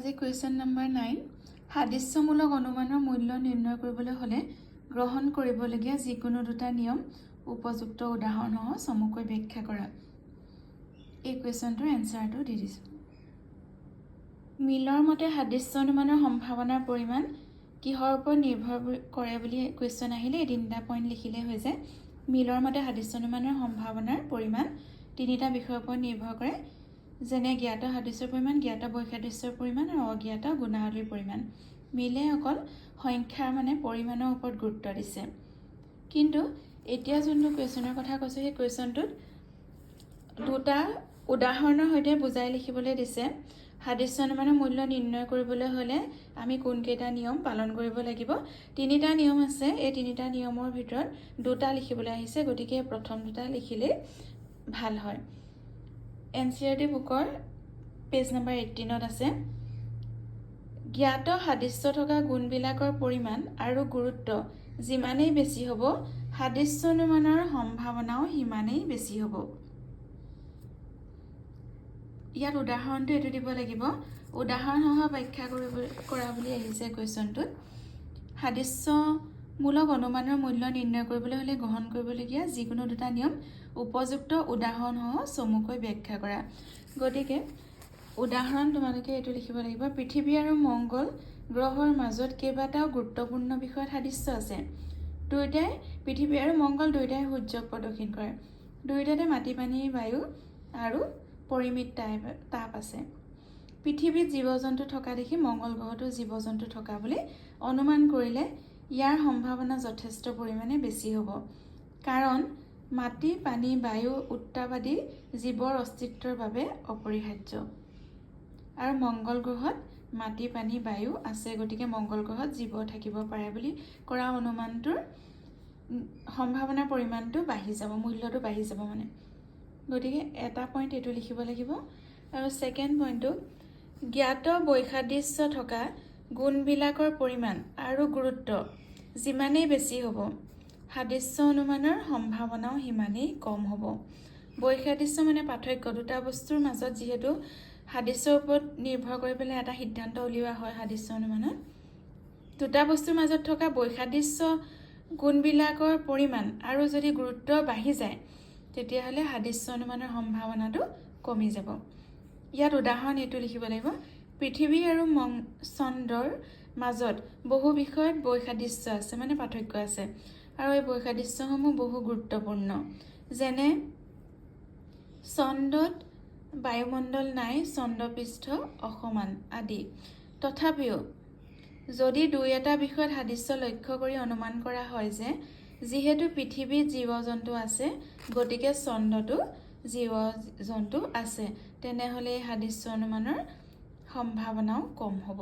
আজি question number 9 সাদৃশ্যমূলক অনুমানৰ মূল্য নিৰ্ণয় কৰিবলৈ হ'লে গ্ৰহণ কৰিবলগীয়া যিকোনো দুটা নিয়ম উপযুক্ত উদাহৰণসহ চমুকৈ ব্যাখ্যা কৰা। এই কুৱেশ্যনটোৰ এনসাৰটো দি দিছোঁ। মিলৰ মতে সাদৃশ্য অনুমানৰ সম্ভাৱনাৰ পৰিমাণ কিহৰ ওপৰত নিৰ্ভৰ কৰে বুলি কুৱেশ্যন আহিলে এই তিনিটা পইণ্ট লিখিলে হৈ যায়। মিলৰ মতে সাদৃশ্য অনুমানৰ সম্ভাৱনাৰ পৰিমাণ তিনিটা বিষয়ৰ ওপৰত নিৰ্ভৰ কৰে, যেনে জ্ঞাত সাদৃশ্যৰ পৰিমাণ, জ্ঞাত বৈসাদৃশ্যৰ পৰিমাণ আৰু অজ্ঞাত গুণাৱলীৰ পৰিমাণ। মিলে অকল সংখ্যাৰ পৰিমাণৰ ওপৰত গুৰুত্ব দিছে। কিন্তু এতিয়া যোনটো কুৱেশ্যনৰ কথা কৈছোঁ সেই কুৱেশ্যনটোত দুটা উদাহৰণৰ সৈতে বুজাই লিখিবলৈ দিছে। সাদৃশ্য অনুমানৰ মূল্য নিৰ্ণয় কৰিবলৈ হ'লে আমি কোনকেইটা নিয়ম পালন কৰিব লাগিব। তিনিটা নিয়ম আছে, এই তিনিটা নিয়মৰ ভিতৰত দুটা লিখিবলৈ আহিছে, গতিকে প্ৰথম দুটা লিখিলেই ভাল হয়। NCERT বুকৰ পেজ নম্বৰ 18ত আছে। জ্ঞাত সাদৃশ্য থকা গুণবিলাকৰ পৰিমাণ আৰু গুৰুত্ব যিমানেই বেছি হ'ব, সাদৃশ্য অনুমানৰ সম্ভাৱনাও সিমানেই বেছি হ'ব। ইয়াত উদাহৰণটো এইটো দিব লাগিব। উদাহৰণসহ ব্যাখ্যা কৰা বুলি আহিছে কুৱেশ্যনটোত। সাদৃশ্যমূলক অনুমানৰ মূল্য নিৰ্ণয় কৰিবলৈ হ'লে গ্ৰহণ কৰিবলগীয়া যিকোনো দুটা নিয়ম উপযুক্ত উদাহৰণসহ চমুকৈ ব্যাখ্যা কৰা। গতিকে উদাহৰণ তোমালোকে এইটো লিখিব লাগিব। পৃথিৱী আৰু মংগল গ্ৰহৰ মাজত কেইবাটাও গুৰুত্বপূৰ্ণ বিষয়ত সাদৃশ্য আছে। দুয়োটাই পৃথিৱী আৰু মংগল দুয়োটাই সূৰ্যক প্ৰদক্ষিণ কৰে। দুয়োটাতে মাটি, পানী, বায়ু আৰু পৰিমিত তাপ আছে। পৃথিৱীত জীৱ জন্তু থকা দেখি মংগল গ্ৰহতো জীৱ জন্তু থকা বুলি অনুমান কৰিলে ইয়াৰ সম্ভাৱনা যথেষ্ট পৰিমাণে বেছি হ'ব, কাৰণ মাটি, পানী, বায়ু, উত্তাপ আদি জীৱৰ অস্তিত্বৰ বাবে অপৰিহাৰ্য। আৰু মংগল গ্ৰহত মাটি, পানী, বায়ু আছে, গতিকে মংগল গ্ৰহত জীৱ থাকিব পাৰে বুলি কৰা অনুমানটোৰ সম্ভাৱনাৰ পৰিমাণটো বাঢ়ি যাব, মূল্যটো বাঢ়ি যাব গতিকে এটা পইণ্ট এইটো লিখিব লাগিব। আৰু ছেকেণ্ড পইণ্টটো জ্ঞাত বৈসাদৃশ্য থকা গুণবিলাকৰ পৰিমাণ আৰু গুৰুত্ব যিমানেই বেছি হ'ব, সাদৃশ্য অনুমানৰ সম্ভাৱনাও সিমানেই কম হ'ব। বৈসাদৃশ্য পাৰ্থক্য, দুটা বস্তুৰ মাজত যিহেতু সাদৃশ্যৰ ওপৰত নিৰ্ভৰ কৰি পেলাই এটা সিদ্ধান্ত উলিওৱা হয় সাদৃশ্য অনুমানত। দুটা বস্তুৰ মাজত থকা বৈসাদৃশ্য গুণবিলাকৰ পৰিমাণ আৰু যদি গুৰুত্ব বাঢ়ি যায়, তেতিয়াহ'লে সাদৃশ্য অনুমানৰ সম্ভাৱনাটো কমি যাব। ইয়াত উদাহৰণ এইটো লিখিব লাগিব। পৃথিৱী আৰু চন্দ্ৰৰ মাজত বহু বিষয়ত বৈসাদৃশ্য আছে, পাৰ্থক্য আছে, আৰু এই বৈসাদৃশ্যসমূহ বহু গুৰুত্বপূৰ্ণ, যেনে চন্দ্ৰত বায়ুমণ্ডল নাই, চন্দ্ৰপৃষ্ঠ অসমান আদি। তথাপিও যদি দুই এটা বিষয়ত সাদৃশ্য লক্ষ্য কৰি অনুমান কৰা হয় যে যিহেতু পৃথিৱীত জীৱ জন্তু আছে, গতিকে চন্দ্ৰতো জীৱ জন্তু আছে, তেনেহ'লে এই সাদৃশ্য অনুমানৰ সম্ভাৱনাও কম হ'ব।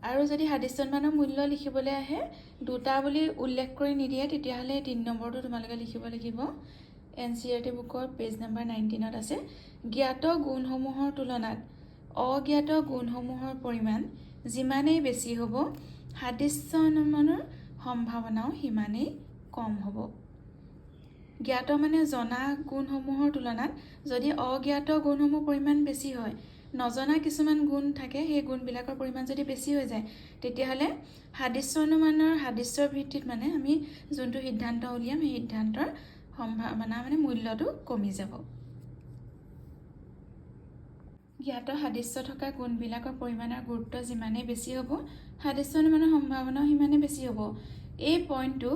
আৰু যদি সাদৃশ্য অনুমানৰ মূল্য লিখিবলৈ আহে দুটা বুলি উল্লেখ কৰি নিদিয়ে, তেতিয়াহ'লে 3 নম্বৰটো তোমালোকে লিখিব লাগিব। NCERT বুকৰ পেজ নম্বৰ 19ত আছে। জ্ঞাত গুণসমূহৰ তুলনাত অজ্ঞাত গুণসমূহৰ পৰিমাণ যিমানেই বেছি হ'ব, সাদৃশ্য অনুমানৰ সম্ভাৱনাও সিমানেই কম হ'ব। জ্ঞাত জনা গুণসমূহৰ তুলনাত যদি অজ্ঞাত গুণসমূহৰ পৰিমাণ বেছি হয়, নজনা কিছুমান গুণ থাকে, সেই গুণবিলাকৰ পৰিমাণ যদি বেছি হৈ যায়, তেতিয়াহ'লে সাদৃশ্য অনুমানৰ সাদৃশ্যৰ ভিত্তিত আমি যোনটো সিদ্ধান্ত উলিয়াম সেই সিদ্ধান্তৰ সম্ভাৱনা মূল্যটো কমি যাব। জ্ঞাত সাদৃশ্য থকা গুণবিলাকৰ পৰিমাণ আৰু গুৰুত্ব যিমানেই বেছি হ'ব, সাদৃশ্য অনুমানৰ সম্ভাৱনাও সিমানেই বেছি হ'ব। এই পইণ্টটো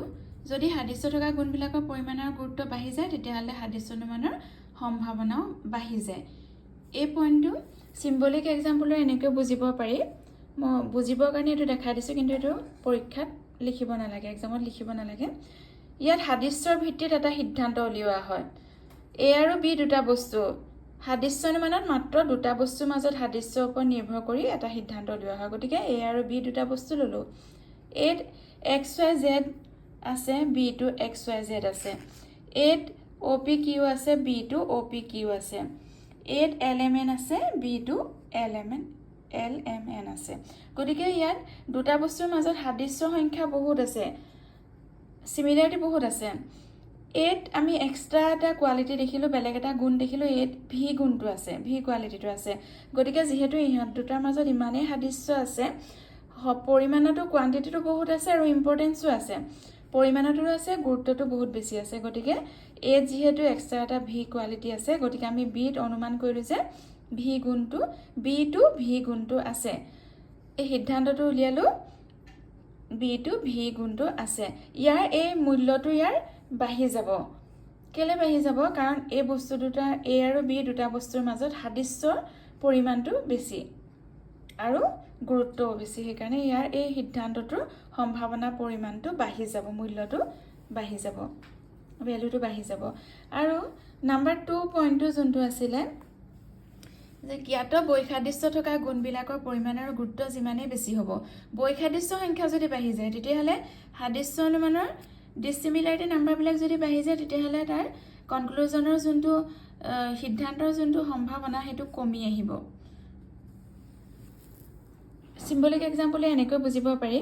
যদি সাদৃশ্য থকা গুণবিলাকৰ পৰিমাণ আৰু গুৰুত্ব বাঢ়ি যায়, তেতিয়াহ'লে সাদৃশ্য অনুমানৰ সম্ভাৱনাও বাঢ়ি যায়। এই পইণ্টটো চিম্বলিক এক্সাম্পলৰ এনেকৈ বুজিব পাৰি। মই বুজিবৰ কাৰণে এইটো দেখাই দিছোঁ, কিন্তু এইটো পৰীক্ষাত লিখিব নালাগে, এক্সামত লিখিব নালাগে। ইয়াত সাদৃশ্যৰ ভিত্তিত এটা সিদ্ধান্ত উলিওৱা হয়। A আৰু B দুটা বস্তু, সাদৃশ্য অনুমানত মাত্ৰ দুটা বস্তুৰ মাজত সাদৃশ্যৰ ওপৰত নিৰ্ভৰ কৰি এটা সিদ্ধান্ত উলিওৱা হয়। গতিকে A আৰু B দুটা বস্তু ল'লোঁ। Aত XYZ আছে, Bটো XYZ আছে। Aত OPQ আছে, Bটো OPQ আছে। Aত LMN আছে, Bটো LMN আছে। গতিকে ইয়াত দুটা বস্তুৰ মাজত সাদৃশ্য সংখ্যা বহুত আছে, চিমিলাৰিটি বহুত আছে। এত আমি এক্সট্ৰা এটা কোৱালিটি দেখিলোঁ, বেলেগ এটা গুণ দেখিলোঁ, এত ভি গুণটো আছে, ভি কোৱালিটিটো আছে। গতিকে যিহেতু ইহঁত দুটাৰ মাজত ইমানেই সাদৃশ্য আছে, পৰিমাণতো কোৱান্টিটিটো বহুত আছে আৰু ইম্পৰ্টেঞ্চো আছে, পৰিমাণতো আছে, গুৰুত্বটো বহুত বেছি আছে। গতিকে এত যিহেতু এক্সট্ৰা এটা ভি কোৱালিটি আছে, গতিকে আমি বিত অনুমান কৰিলোঁ যে ভি গুণটো, বিটো ভি গুণটো আছে। এই সিদ্ধান্তটো উলিয়ালোঁ, বিটো ভি গুণটো আছে। ইয়াৰ এই মূল্যটো ইয়াৰ বাঢ়ি যাব। কেলৈ বাঢ়ি যাব? কাৰণ এই বস্তু দুটা, এ আৰু বি দুটা বস্তুৰ মাজত সাদৃশ্যৰ পৰিমাণটো বেছি আৰু গুৰুত্বও বেছি, সেইকাৰণে ইয়াৰ এই সিদ্ধান্তটোৰ সম্ভাৱনা পৰিমাণটো বাঢ়ি যাব, মূল্যটো বাঢ়ি যাব, ভেলুটো বাঢ়ি যাব। আৰু নাম্বাৰ 2 পইণ্টটো যোনটো আছিলে যে জ্ঞাত বৈসাদৃশ্য থকা গুণবিলাকৰ পৰিমাণ আৰু গুৰুত্ব যিমানেই বেছি হ'ব, বৈসাদৃশ্য সংখ্যা যদি বাঢ়ি যায় তেতিয়াহ'লে সাদৃশ্য অনুমানৰ ডিছিমিলাৰিটি নাম্বাৰবিলাক যদি বাঢ়ি যায় তেতিয়াহ'লে তাৰ কনক্লুজনৰ যোনটো সিদ্ধান্তৰ যোনটো সম্ভাৱনা সেইটো কমি আহিব। চিম্বলিক এক্সাম্পলে এনেকৈ বুজিব পাৰি,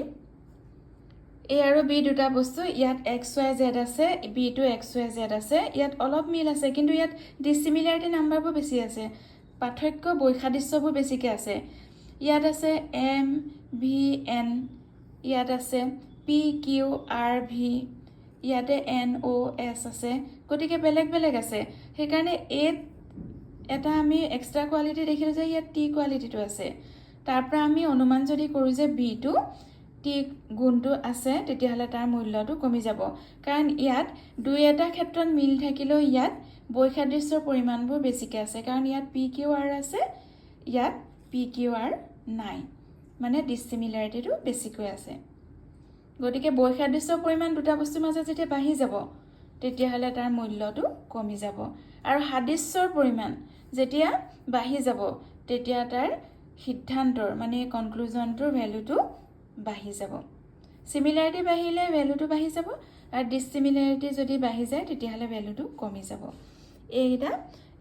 এ আৰু বি দুটা বস্তু, ইয়াত এক্স ৱাই জেড আছে, বিটো এক্স ৱাই জেড আছে, ইয়াত অলপ মিল আছে, কিন্তু ইয়াত ডিছিমিলাৰিটি নাম্বাৰবোৰ বেছি আছে, পাৰ্থক্য বৈসাদৃশ্যবোৰ বেছিকৈ আছে। ইয়াত আছে এম ভি এন, ইয়াত আছে পি কিউ আৰ ভি, ইয়াতে এন অ' এছ আছে, গতিকে বেলেগ বেলেগ আছে। সেইকাৰণে এত এটা আমি এক্সট্ৰা কোৱালিটি দেখিলোঁ যে ইয়াত টি কোৱালিটিটো আছে। তাৰ পৰা আমি অনুমান যদি কৰোঁ যে বিটো টি গুণটো আছে, তেতিয়াহ'লে তাৰ মূল্যটো কমি যাব। কাৰণ ইয়াত দুই এটা ক্ষেত্ৰত মিল থাকিলেও ইয়াত বৈসাদৃশ্যৰ পৰিমাণবোৰ বেছিকৈ আছে, কাৰণ ইয়াত পি কিউ আৰ আছে, ইয়াত পি কিউ আৰ নাই, মানে ডিছিমিলাৰিটিটো বেছিকৈ আছে। গতিকে বৈসাদৃশ্যৰ পৰিমাণ দুটা বস্তুৰ মাজত যেতিয়া বাঢ়ি যাব তেতিয়াহ'লে তাৰ মূল্যটো কমি যাব, আৰু সাদৃশ্যৰ পৰিমাণ যেতিয়া বাঢ়ি যাব তেতিয়া তাৰ সিদ্ধান্তৰ মানে কনক্লুজনটোৰ ভেলুটো বাঢ়ি যাব। চিমিলাৰিটি বাঢ়িলে ভেলুটো বাঢ়ি যাব, আৰু ডিছিমিলাৰিটি যদি বাঢ়ি যায় তেতিয়াহ'লে ভেলুটো কমি যাব। এইকেইটা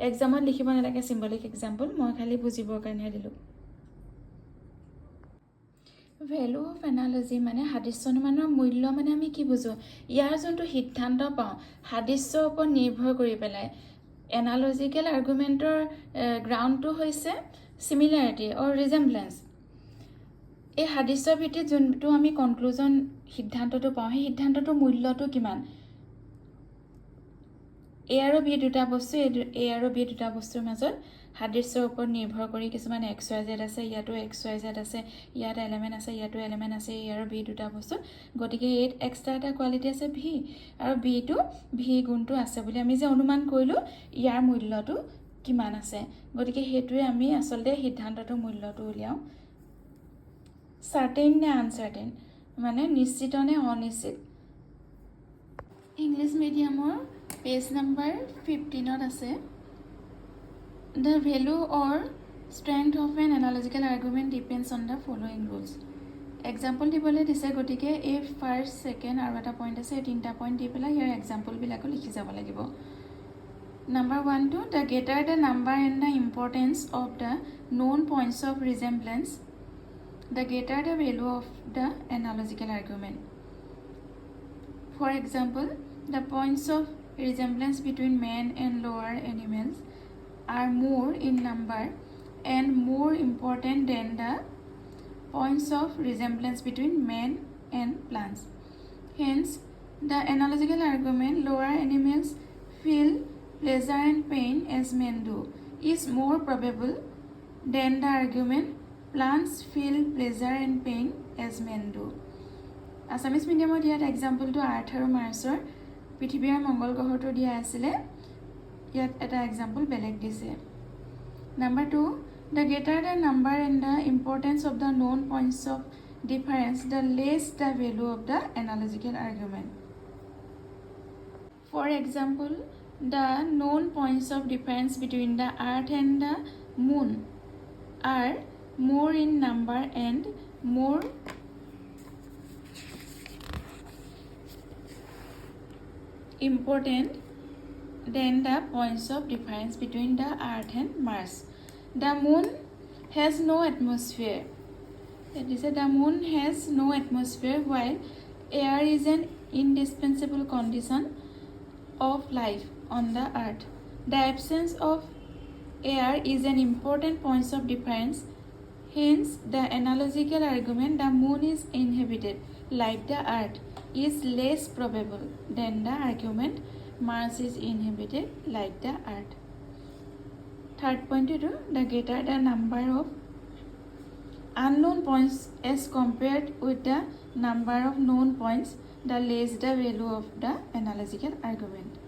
এক্সামত লিখিব নালাগে, চিম্বলিক এক্সাম্পল, মই খালি বুজিবৰ কাৰণে দিলোঁ। ভেলু অফ এনালজি মানে সাদৃশ্য অনুমানৰ মূল্য মানে আমি কি বুজোঁ? ইয়াৰ যোনটো সিদ্ধান্ত পাওঁ সাদৃশ্যৰ ওপৰত নিৰ্ভৰ কৰি পেলাই। এনালজিকেল আৰ্গুমেণ্টৰ গ্ৰাউণ্ডটো হৈছে চিমিলাৰিটি অৰ ৰিজেম্বলেঞ্চ। এই সাদৃশ্যৰ ভিত্তিত যোনটো আমি কনক্লুজন সিদ্ধান্তটো পাওঁ, সেই সিদ্ধান্তটোৰ মূল্যটো কিমান? এ আৰু বি দুটা বস্তু, এ আৰু বি দুটা বস্তুৰ মাজত সাদৃশ্যৰ ওপৰত নিৰ্ভৰ কৰি কিছুমান এক্স ৱাই জেড আছে, ইয়াতো এক্স ৱাই জেড আছে, ইয়াত এলিমেণ্ট আছে, ইয়াতো এলিমেণ্ট আছে, এ আৰু বি দুটা বস্তু, গতিকে এত এক্সট্ৰা এটা কোৱালিটি আছে ভি, আৰু বিটো ভি গুণটো আছে বুলি আমি যে অনুমান কৰিলোঁ, ইয়াৰ মূল্যটো কিমান আছে। গতিকে সেইটোৱে আমি আচলতে সিদ্ধান্তটোৰ মূল্যটো উলিয়াওঁ। চাৰ্টেইন নে আনচাৰ্টেইন, মানে নিশ্চিত নে অনিশ্চিত। ইংলিছ মিডিয়ামৰ পেজ নাম্বাৰ 15ত আছে, the value or strength of an analogical argument depends on the following rules. Example দিবলৈ দিছে, গতিকে এই ফাৰ্ষ্ট, ছেকেণ্ড আৰু এটা পইণ্ট আছে, এই তিনিটা পইণ্ট দি পেলাই ইয়াৰ এক্সাম্পলবিলাকো লিখি যাব লাগিব। Number 1 to the greater the number and the importance of the known points of resemblance, the greater the value of the analogical argument. For example, the points of resemblance between man and lower animals are more in number and more important than the points of resemblance between man and plants. Hence, the analogical argument lower animals feel pleasure and pain as men do is more probable than the argument plants feel pleasure and pain as men do. Assamese মিডিয়ামত ইয়াত এক্সাম্পলটো আৰ্থ আৰু মাৰ্চৰ পৃথিৱী আৰু মংগল গ্ৰহটো দিয়া আছিলে, ইয়াত এটা এক্সাম্পল বেলেগ দিছে। Number 2, the greater the number and the importance of the known points of difference, the less the value of the analogical argument. For example, the known points of difference between the earth and the moon are more in number and more important than the points of difference between the earth and Mars. The moon has no atmosphere. That is, the moon has no atmosphere, while air is an indispensable condition of life on the earth. The absence of air is an important point of difference. Hence, the analogical argument the moon is inhabited like the earth is less probable than the argument Mars is inhabited like the earth. Third point is the greater the number of unknown points as compared with the number of known points, the less the value of the analogical argument.